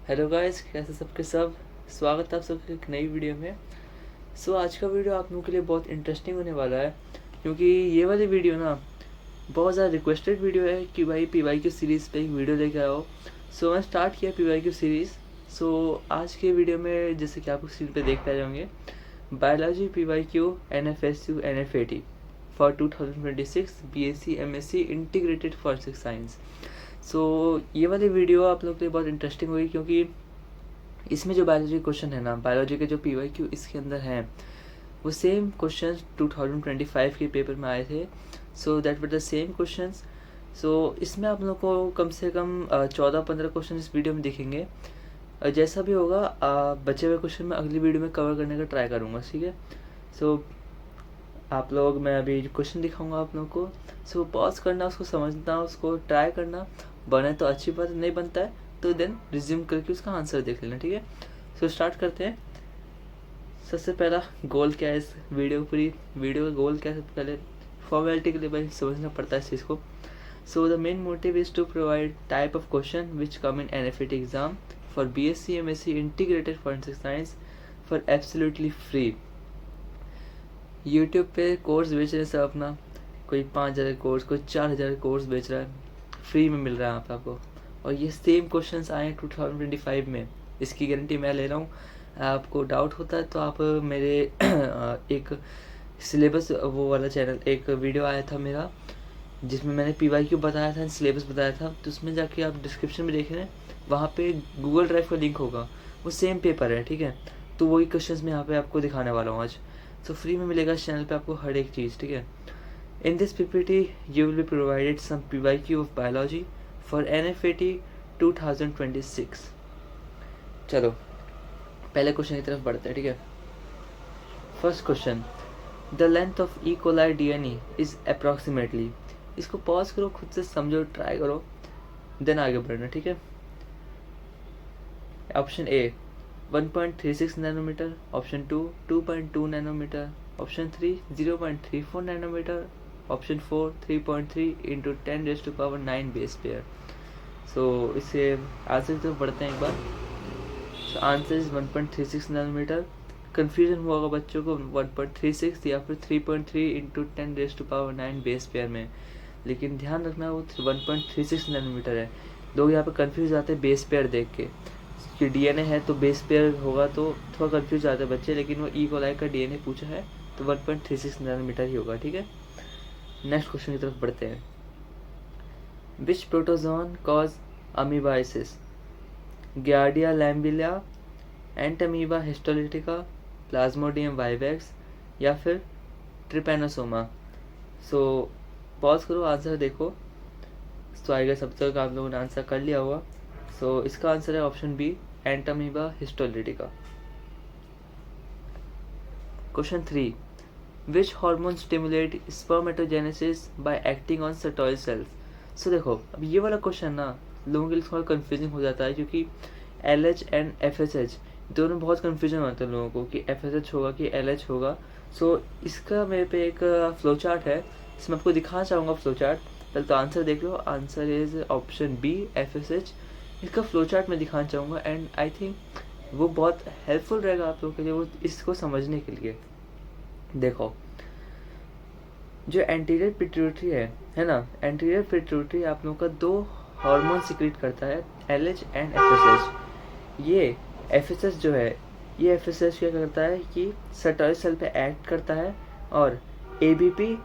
Hello guys, कैसे सबके सब। स्वागत है आप सबके एक नई वीडियो में। आज का वीडियो आप लोगों के लिए बहुत इंटरेस्टिंग होने वाला है, क्योंकि ये वाली वीडियो ना बहुत ज़्यादा रिक्वेस्टेड वीडियो है कि भाई PYQ सीरीज़ पे एक वीडियो लेके आओ। मैं स्टार्ट किया PYQ सीरीज़। आज के वीडियो में जैसे कि आप स्क्रीन पे देख पा रहे होंगे, biology PYQ NFSU NFAT for 2026 BSc MSc integrated forensic science. ये वाली वीडियो आप लोग के लिए बहुत इंटरेस्टिंग होगी, क्योंकि इसमें जो बायोलॉजी क्वेश्चन है ना, बायोलॉजी के जो PYQ इसके अंदर हैं, वो सेम क्वेश्चन 2025 के पेपर में आए थे। That were the same questions. इसमें आप लोग को कम से कम 14-15 क्वेश्चन इस वीडियो में दिखेंगे। जैसा भी होगा बचे हुए क्वेश्चन मैं अगली वीडियो में कवर करने का ट्राई करूँगा, ठीक है। आप लोग, मैं अभी क्वेश्चन दिखाऊंगा आप लोगों को। पॉज करना, उसको समझना, उसको ट्राई करना। बने तो अच्छी बात, नहीं बनता है तो देन रिज्यूम करके उसका आंसर देख लेना, ठीक है। स्टार्ट करते हैं। सबसे पहला गोल क्या है इस वीडियो, पूरी वीडियो का गोल क्या है, सबसे पहले फॉर्मेलिटी के लिए भाई समझना पड़ता है इस चीज़ को। The main motive is to provide type of question which come in NFAT exam for BSc MSc integrated forensic science for absolutely free. YouTube पे कोर्स बेच रहे हैं सब अपना, कोई 5,000 कोर्स, कोई 4,000 कोर्स बेच रहा है, फ्री में मिल रहा है आपको। और ये सेम क्वेश्चंस आए 2025 में, इसकी गारंटी मैं ले रहा हूँ। आपको डाउट होता है तो आप मेरे एक सिलेबस वो वाला चैनल, एक वीडियो आया था मेरा जिसमें मैंने PYQ बताया था, सिलेबस बताया था, तो उसमें जाके आप डिस्क्रिप्शन में देख रहे हैं, वहाँ पे गूगल ड्राइव का लिंक होगा, वो सेम पेपर है, ठीक है। तो वही क्वेश्चंस मैं यहाँ पे आपको दिखाने वाला हूँ आज। फ्री में मिलेगा इस चैनल पे आपको हर एक चीज़, ठीक है। In this PPT you will be provided some PYQ of biology for NFAT 2026। चलो पहले क्वेश्चन की तरफ बढ़ते हैं, ठीक है। First question, the length of E. coli DNA is approximately. इसको पॉज करो, खुद से समझो, ट्राई करो, देन आगे बढ़ना, ठीक है। Option A 1.36 nanometre, option 2 2.2 nanometre, option 3 0.34 nanometre, option 4 3.3 into 10⁻⁹ base pair. इसे आंसर की तरफ बढ़ते हैं एक बार। Answer is 1.36 nanometre. कन्फ्यूजन हुआ होगा बच्चों को 1.36 या फिर 3.3 इंटू 10⁻⁹ बेस पेयर में, लेकिन ध्यान रखना वो 1.36 नैनोमीटर है। लोग यहाँ पे कन्फ्यूज आते हैं बेस पेयर देख के कि DNA है तो बेस पेयर होगा, तो थोड़ा कंफ्यूज आते हैं बच्चे, लेकिन वो E. coli का DNA पूछा है तो 1.36 नैनोमीटर ही होगा, ठीक है। नेक्स्ट क्वेश्चन की तरफ बढ़ते हैं। Which protozoan cause amoebiasis? Giardia lamblia, Entamoeba histolytica, Plasmodium vivax या फिर ट्रिपेनोसोमा। पॉज करो, आंसर देखो। आई गेस अब तक आप लोगों ने आंसर कर लिया होगा। इसका आंसर है option B, Entamoeba histolytica. Question 3, which hormone stimulate spermatogenesis by acting on Sertoli cells? देखो, अब ये वाला क्वेश्चन ना लोगों के लिए थोड़ा कंफ्यूजिंग हो जाता है, क्योंकि LH एंड FSH दोनों बहुत कंफ्यूजन होता है लोगों को कि FSH होगा कि LH होगा। इसका मेरे पे एक फ्लो चार्ट है, इसमें आपको दिखाना चाहूँगा फ्लो चार्ट। पहले तो आंसर देख लो, answer is option B FSH। इसका फ्लो चार्ट मैं दिखाना चाहूँगा, एंड आई थिंक वो बहुत हेल्पफुल रहेगा आप लोगों के लिए, वो इसको समझने के लिए। देखो, जो एंटीरियर पिट्यूटरी है ना, एंटीरियर पिट्यूटरी आप लोगों का 2 हार्मोन सिक्रेट करता है, LH एंड FSH। ये FSH जो है, ये FSH क्या करता है कि सर्टोइल सेल पे एक्ट करता है और ABP,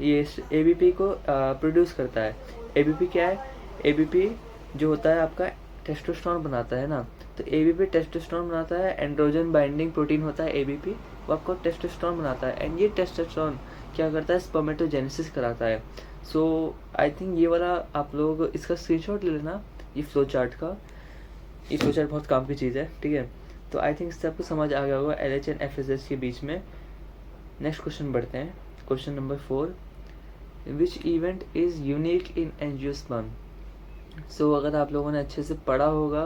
ये ABP को प्रोड्यूस करता है। ABP क्या है? ABP जो होता है आपका टेस्टोस्टेरोन बनाता है ना, तो ABP टेस्टोस्टेरोन बनाता है, एंड्रोजन बाइंडिंग प्रोटीन होता है ABP, वो आपको टेस्टोस्टेरोन बनाता है, एंड ये टेस्टोस्टेरोन क्या करता है? स्पर्मेटोजेनेसिस कराता है। आई थिंक ये वाला आप लोग इसका स्क्रीनशॉट ले लेना, ये फ्लो चार्ट का। ये फ्लो चार्ट बहुत काम की चीज़ है, ठीक है। तो आई थिंक इससे आपको समझ आ गया होगा LH एंड FSH के बीच में। नेक्स्ट क्वेश्चन बढ़ते हैं, question number 4, which event is unique in angiosperm? अगर आप लोगों ने अच्छे से पढ़ा होगा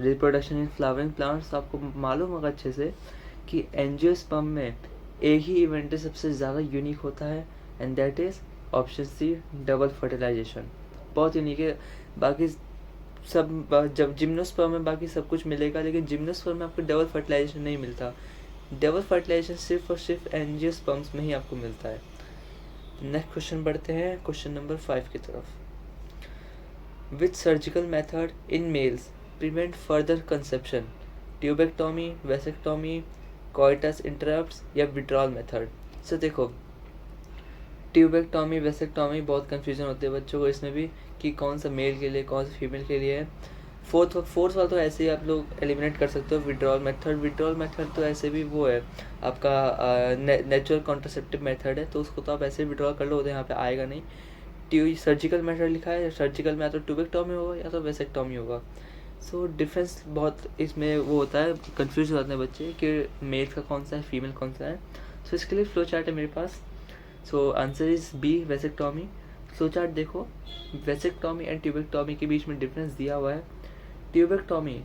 रिप्रोडक्शन इन फ्लावरिंग प्लांट्स, तो आपको मालूम होगा अच्छे से कि एंजियोस्पर्म में एक ही इवेंट सबसे ज़्यादा यूनिक होता है, and that is option C, double fertilisation. बहुत यूनिक है। बाकी सब जब जिम्नोस्पर्म में बाकी सब कुछ मिलेगा, लेकिन जिम्नोस्पर्म में आपको डबल फर्टिलाइजेशन नहीं मिलता। डबल फर्टिलाइजेशन सिर्फ और सिर्फ एंजियोस्पर्म्स में ही आपको मिलता है। नेक्स्ट क्वेश्चन बढ़ते हैं क्वेश्चन नंबर 5 की तरफ। Which surgical method in males prevent further conception? Tubectomy, vasectomy, coitus interruptus या विड्रॉल मेथड? सो देखो, ट्यूबेक्टोमी, वेसेक्टोमी बहुत कंफ्यूजन होते हैं बच्चों को इसमें भी कि कौन सा मेल के लिए कौन सा फीमेल के लिए है। फोर्थ वाला तो ऐसे ही आप लोग एलिमिनेट कर सकते हो। विड्रॉल मेथड तो ऐसे भी वो है आपका नेचुरल कॉन्ट्रासेप्टिव मेथड है, तो उसको तो आप ऐसे विड्रॉ कर लो, यहाँ पे आएगा नहीं। सर्जिकल मेथड लिखा है, सर्जिकल में या तो ट्यूबेक्टोमी होगा या तो वेसेक्टोमी होगा। सो डिफरेंस बहुत इसमें वो होता है, कंफ्यूज हो जाते हैं बच्चे कि मेल का कौन सा है, फीमेल कौन सा है। सो इसके लिए फ्लो चार्ट है मेरे पास। So answer is B, vasectomy. Flow chart देखो, वेसेक्टोमी एंड ट्यूबेक्टोमी के बीच में डिफरेंस दिया हुआ है। Tubectomy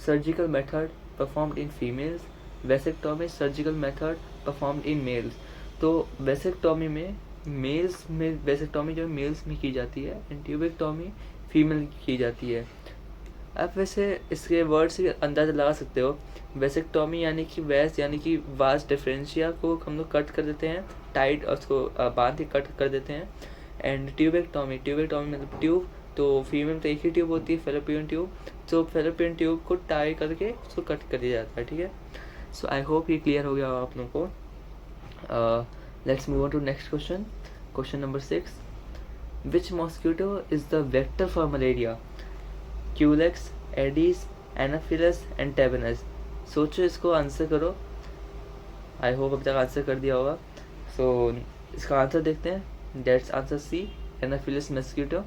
surgical method performed in females, vasectomy surgical method performed in males. तो वेसेक्टोमी में मेल्स में, वेसेक्टोमी जो मेल्स में की जाती है एंड ट्यूबेक्टोमी फीमेल की जाती है। आप वैसे इसके वर्ड से अंदाज़ा लगा सकते हो, वेसेक्टोमी यानी कि वैस यानी कि वास डिफरेंशिया को हम लोग कट कर देते हैं, टाइट और उसको बांध के कट कर देते हैं। एंड ट्यूबेक्टोमी मतलब ट्यूब, तो फीमेल तो एक ही ट्यूब होती है, फेलोपियन ट्यूब, तो फेलोपियन ट्यूब को टाई करके उसको कट कर दिया जाता है, ठीक है। सो आई होप ये क्लियर हो गया आप लोगों को। Let's move on to next question, question number 6। Which mosquito is the vector for malaria? Culex, Aedes, Anopheles and Tabanus? सोचो, इसको आंसर करो। आई होप अब तक आंसर कर दिया होगा। सो इसका आंसर देखते हैं। That's answer C, anopheles mosquito.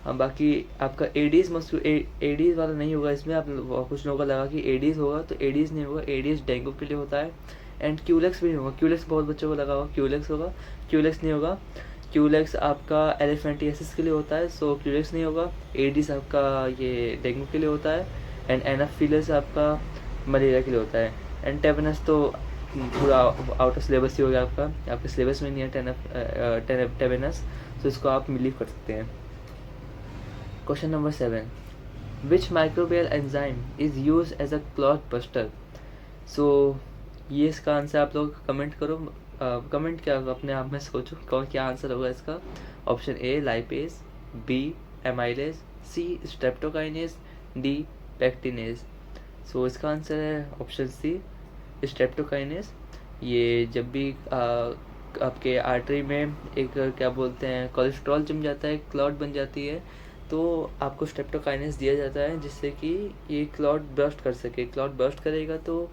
हाँ, बाकी आपका एडीज एडीज वाला नहीं होगा इसमें। आप कुछ लोगों का लगा कि एडीज होगा, तो एडीज नहीं होगा। एडीज डेंगू के लिए होता है। एंड क्यूलेक्स भी नहीं होगा। क्यूलेक्स बहुत बच्चों को लगा होगा क्यूलेक्स होगा, क्यूलेक्स नहीं होगा। क्यूलेक्स आपका एलिफेंटियासिस के लिए होता है, सो क्यूलेक्स नहीं होगा। एडीज आपका ये डेंगू के लिए होता है। एंड एनाफिलस आपका मलेरिया के लिए होता है। एंड टेबनस तो पूरा आउट ऑफ सिलेबस ही हो गया आपका, आपके सिलेबस में नहीं है टेबनस, तो इसको आप बिलीव कर सकते हैं। Question number 7। Which microbial enzyme is use as a clot buster? So ये इसका आंसर आप लोग कमेंट करो। कमेंट क्या अपने आप में सोचो कौन क्या आंसर होगा इसका। Option A lipase, B amylase, C streptokinase, D pectinase. So इसका आंसर है ऑप्शन सी, स्ट्रेप्टोकाइनेज। ये जब भी आपके आर्टरी में एक क्या बोलते हैं कोलेस्ट्रॉल जम जाता है, क्लॉट बन जाती है, तो आपको स्ट्रेप्टोकाइनेस दिया जाता है जिससे कि ये क्लॉट बर्स्ट कर सके। क्लॉट बर्स्ट करेगा तो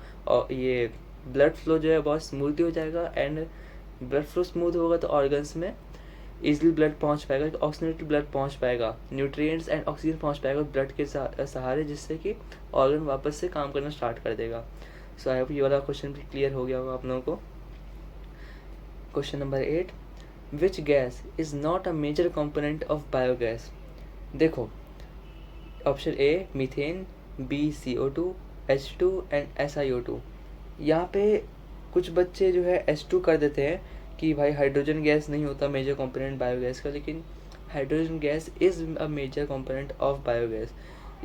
ये ब्लड फ्लो जो है बहुत स्मूथली हो जाएगा। एंड ब्लड फ्लो स्मूथ होगा तो ऑर्गन्स में इजीली ब्लड पहुंच पाएगा, ऑक्सीजनेटेड ब्लड पहुंच पाएगा, न्यूट्रिएंट्स एंड ऑक्सीजन पहुंच पाएगा ब्लड के सहारे, जिससे कि ऑर्गन वापस से काम करना स्टार्ट कर देगा। सो आई होप ये वाला क्वेश्चन भी क्लियर हो गया होगा आप लोगों को। Question number 8। Which gas is not a major component of biogas? देखो, option A methane, B CO2, H2 and SiO2। यहाँ पे कुछ बच्चे जो है H2 कर देते हैं कि भाई हाइड्रोजन गैस नहीं होता मेजर कंपोनेंट बायोगैस का, लेकिन hydrogen gas is a major component of biogas.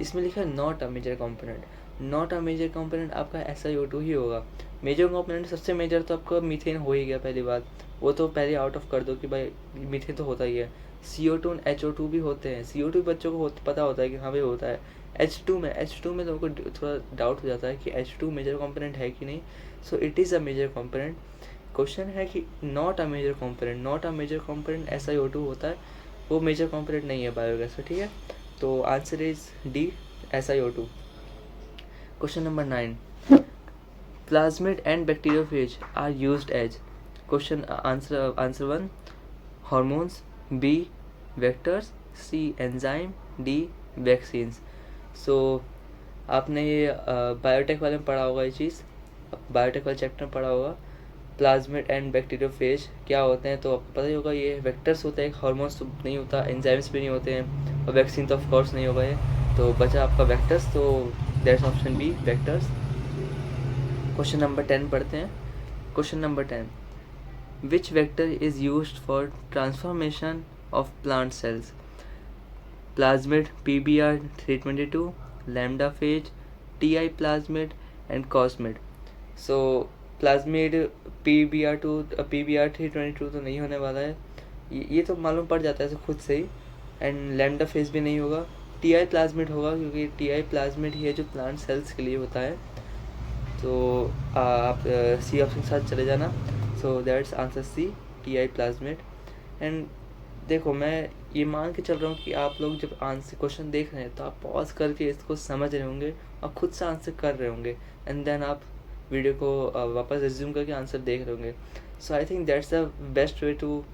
इसमें लिखा है not a major component. Not a major component आपका SiO2 ही होगा। मेजर कंपोनेंट सबसे मेजर तो आपका मीथेन हो ही गया पहली बात, वो तो पहले आउट ऑफ कर दो कि भाई मीथेन तो होता ही है। CO2 और HO2 भी होते हैं। CO2 बच्चों को पता होता है कि हाँ भाई होता है। H2 में लोगों को थोड़ा डाउट हो जाता है कि H2 मेजर कंपोनेंट है कि नहीं। So it is a major component. Question है कि not a major component SiO2 होता है, वो मेजर कंपोनेंट नहीं है बायोगैस में, ठीक है। तो answer is D, SiO2। Question number 9। Plasmid and bacteriophage are used as? Question answer 1 hormones, B vectors, C enzyme, D vaccines. So आपने ये बायोटेक वाले में पढ़ा होगा ये चीज़, बायोटेक वाले चैप्टर में पढ़ा होगा। प्लाज्मिड एंड बैक्टीरियोफेज क्या होते हैं तो आपको पता ही होगा। ये वेक्टर्स होते हैं, हार्मोन्स तो नहीं होता, एंजाइम्स भी नहीं होते हैं, और वैक्सीन तो ऑफ कोर्स नहीं होगा ये। तो बचा आपका वेक्टर्स, तो that's option B vectors. Question number 10 पढ़ते हैं। Question number 10। Which vector is used for transformation of plant cells? plasmid PBr322, lambda phage, TI plasmid and cosmid. So plasmid PBr322 तो नहीं होने वाला है, ये तो मालूम पड़ जाता है ऐसे खुद से ही। एंड लैम्डा फेज भी नहीं होगा, TI प्लाज्मिड होगा, क्योंकि TI प्लाज्मिड ही है जो प्लांट सेल्स के लिए होता है। तो आप सी ऑप्शन के साथ चले जाना। So that's answer C, TI plasmid. And देखो, मैं ये मान के चल रहा हूँ कि आप लोग जब आंसर क्वेश्चन देख रहे हैं तो आप पॉज करके इसको समझ रहे होंगे और खुद से आंसर कर रहे होंगे, एंड देन आप वीडियो को वापस रिज्यूम करके आंसर देख रहे होंगे। So I think that's the best way to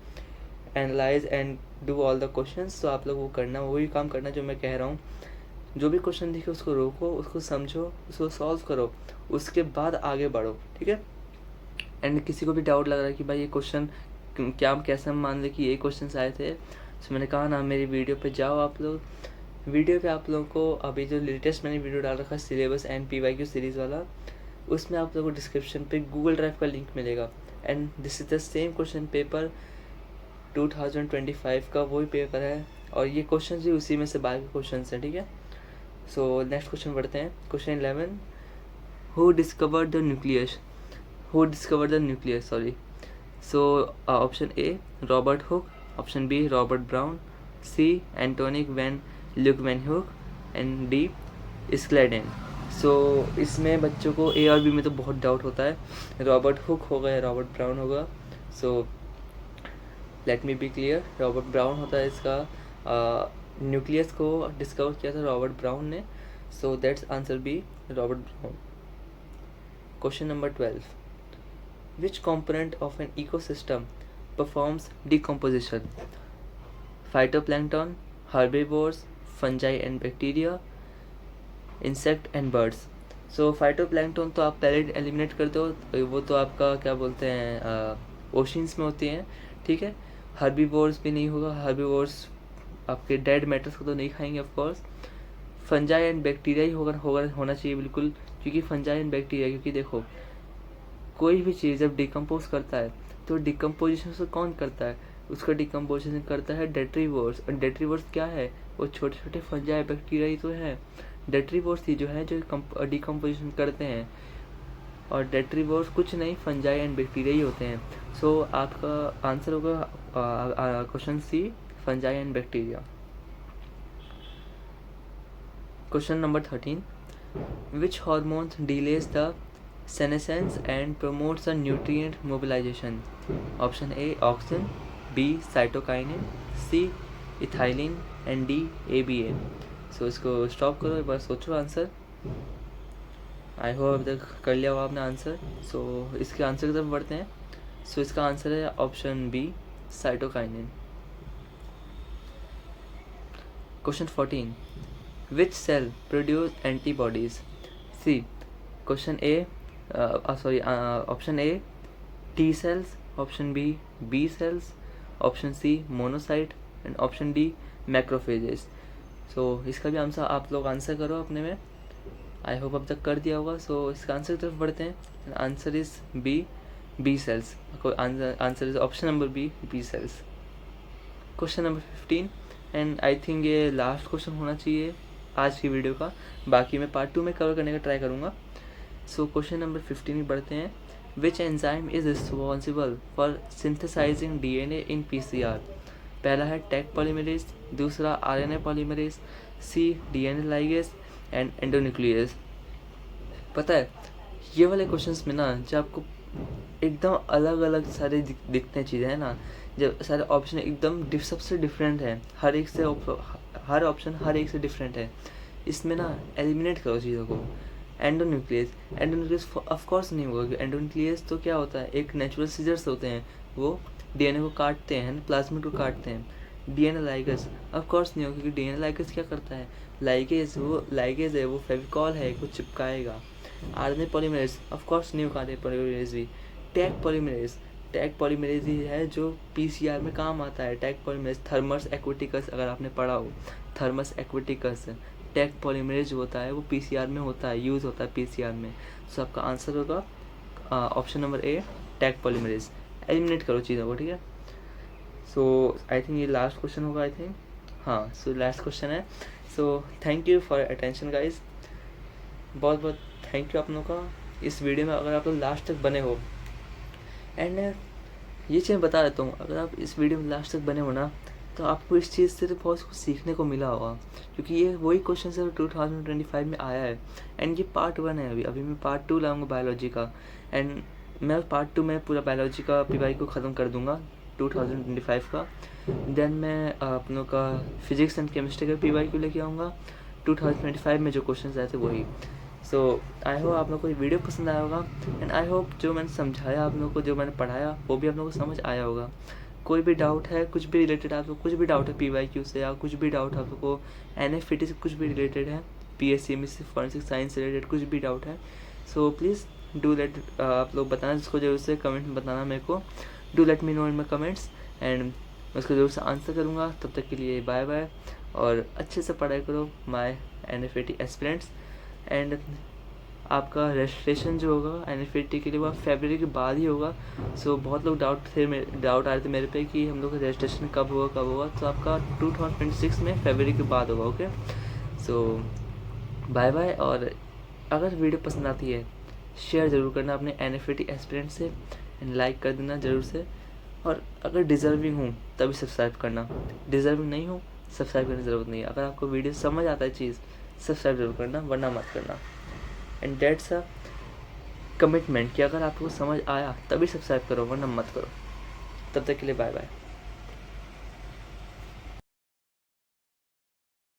analyse and do all the questions. तो आप लोग वो करना, वही काम करना जो मैं कह रहा हूँ। जो भी क्वेश्चन दिखे उसको रोको, उसको समझो, उसको सॉल्व करो, उसके बाद आगे बढ़ो, ठीक है। एंड किसी को भी डाउट लग रहा है कि भाई ये क्वेश्चन क्या, कैसे मान लें कि ये क्वेश्चन आए थे, तो मैंने कहा ना, मेरी वीडियो पे जाओ आप लोग। वीडियो पे आप लोगों को अभी जो लेटेस्ट मैंने वीडियो डाल रखा है सिलेबस एंड PYQ सीरीज़ वाला, उसमें आप लोगों को डिस्क्रिप्शन पे गूगल ड्राइव का लिंक मिलेगा। And this is the same question paper 2025 का, वही पेपर है, और ये क्वेश्चन भी उसी में से बाकी क्वेश्चन हैं, ठीक है। सो नेक्स्ट क्वेश्चन बढ़ते हैं। Question 11, who discovered the nucleus, sorry. So option A Robert Hooke, option B Robert Brown, C Antonie van Leeuwenhoek, and D Schleiden. सो इसमें बच्चों को ए और बी में तो बहुत डाउट होता है, रॉबर्ट हुक होगा या रॉबर्ट ब्राउन होगा। So let me be clear, Robert Brown होता है इसका। न्यूक्लियस को डिस्कवर किया था रॉबर्ट ब्राउन ने। So that's answer B, Robert Brown. Question number 12, which component of an ecosystem performs decomposition? Phytoplankton, herbivores, fungi and bacteria, insect and birds. So phytoplankton तो आप पहले एलिमिनेट कर दो, वो तो आपका क्या बोलते हैं ओशंस में होती हैं, ठीक है। हर्बीवोर्स भी नहीं होगा, हर्बीवोर्स आपके डेड मैटर्स को तो नहीं खाएंगे of course. Fungi and bacteria ही होना चाहिए बिल्कुल, क्योंकि फंजाई एंड बैक्टीरिया, क्योंकि देखो कोई भी चीज़ जब डिकम्पोज करता है तो डिकम्पोजिशन उसको कौन करता है, उसका डिकम्पोजिशन करता है डेट्रीवोर्स। और डेट्रीवोर्स क्या है, वो छोटे छोटे फंजाई बैक्टीरिया ही तो है। डेट्रीवोर्स ही जो है जो डिकम्पोजिशन करते हैं, और डेट्रीवोर्स कुछ नहीं, फंजाई एंड बैक्टीरिया ही होते हैं। सो आपका आंसर होगा question C, fungi and bacteria. Question number 13, which hormones delays the senescence and promotes a nutrient mobilization? Option A auxin, B cytokinin, C ethylene and D ABA. So इसको stop करो, एक बार सोचो answer. I hope अभी तक कर लिया होगा आपने आंसर। सो इसके आंसर की तरफ बढ़ते हैं। सो इसका आंसर है option B, cytokinin. Question 14, which cell produce antibodies? See question A option A T cells, option B B cells, option C monocyte and option D macrophages. So इसका भी आंसर आप लोग आंसर करो अपने में। आई होप अब तक कर दिया होगा। सो इसका आंसर की तरफ बढ़ते हैं। Answer is B cells. Answer is option number B cells. Question number 15, and I think ये लास्ट क्वेश्चन होना चाहिए आज की वीडियो का, बाकी मैं पार्ट 2 में कवर करने का ट्राई करूँगा। सो क्वेश्चन नंबर 15 में बढ़ते हैं। Which enzyme is responsible for synthesising DNA in PCR? पहला है टैग पॉलीमरेज, दूसरा RNA polymerase, C DNA ligase and endonuclease. पता है ये वाले क्वेश्चंस में ना, जब आपको एकदम अलग अलग सारे दिखते हैं चीज़ें, है ना, जब सारे ऑप्शन एकदम सबसे डिफरेंट हैं, हर ऑप्शन हर एक से डिफरेंट है, इसमें ना एलिमिनेट करो चीज़ों को। एंडोन्यूक्लियस ऑफ कोर्स नहीं होगा, क्योंकि एंडोन्यूक्लियस तो क्या होता है, एक नेचुरल सीजर्स होते हैं, वो DNA को काटते हैं, प्लाज्मिड को काटते हैं। DNA लाइगेज ऑफ कोर्स नहीं होगा, क्योंकि DNA लाइगेज क्या करता है, लाइगेज है, वो फेविकॉल है, कुछ चिपकाएगा। RNA पॉलीमरेज ऑफ कोर्स नहीं होगा, RNA पॉलीमरेज भी। टैग पॉलीमरेज ही है जो PCR में काम आता है। टैग पॉलीमरेज, थर्मस एक्विटिकस, अगर आपने पढ़ा हो, थर्मस एक्विटिकस टैग पॉलीमरेज होता है, वो PCR में होता है, यूज़ होता है PCR में। सो आपका आंसर होगा option number A, tag polymerase. Eliminate करो चीज़ों को, ठीक है। सो आई थिंक ये लास्ट क्वेश्चन होगा, आई थिंक। हाँ, सो लास्ट क्वेश्चन है। So thank you for attention guys, बहुत बहुत थैंक यू आप लोगों का इस वीडियो में, अगर आप लोग लास्ट तक बने हो। एंड ये चीज़ मैं बता देता हूँ, अगर आप इस वीडियो में लास्ट तक बने हो ना, तो आपको इस चीज़ से तो बहुत कुछ सीखने को मिला होगा, क्योंकि ये वही क्वेश्चन है 2025 में आया है। एंड ये पार्ट 1 है, अभी मैं पार्ट 2 लाऊंगा बायोलॉजी का। एंड मैं पार्ट 2 में पूरा बायोलॉजी का पीवाई को ख़त्म कर दूंगा 2025 का। देन मैं अपनों का फिजिक्स एंड केमिस्ट्री का पीवाई को लेके आऊँगा 2025 में जो क्वेश्चन आए थे वही। सो आई होप आप लोग को ये वीडियो पसंद आया होगा। एंड आई होप जो मैंने समझाया आप लोगों को, जो मैंने पढ़ाया, वो भी आप लोगों को समझ आया होगा। कोई भी डाउट है, कुछ भी रिलेटेड, आप लोग कुछ भी डाउट है PYQ से, या कुछ भी डाउट आप लोग को NFET से कुछ भी रिलेटेड है, PSCM से, फॉरेंसिक साइंस से रिलेटेड कुछ भी डाउट है, सो प्लीज़ डू लेट, आप लोग बताना, जिसको जरूर से कमेंट में बताना मेरे को, do let me know in my comments, and मैं उसको ज़रूर से आंसर करूँगा। तब तक के लिए बाय बाय, और अच्छे से पढ़ाई करो माय NFET एस्पिरेंट्स। एंड आपका रजिस्ट्रेशन जो होगा NFET के लिए वो फरवरी के बाद ही होगा। सो बहुत लोग डाउट आ रहे थे मेरे पे कि हम लोग का रजिस्ट्रेशन कब होगा, तो आपका 2026 में फरवरी के बाद होगा। ओके, सो बाय बाय। और अगर वीडियो पसंद आती है, शेयर ज़रूर करना अपने NFET एस्पिरेंट से, एंड लाइक कर देना ज़रूर से। और अगर डिज़र्विंग हूँ तभी सब्सक्राइब करना, डिज़र्विंग नहीं हूँ सब्सक्राइब करने की ज़रूरत नहीं है। अगर आपको वीडियो समझ आता है चीज़, सब्सक्राइब जरूर करना, वरना मत करना। एंड डेट्स अ कमिटमेंट कि अगर आपको समझ आया तभी सब्सक्राइब करो, वरना मत करो। तब तक के लिए बाय बाय।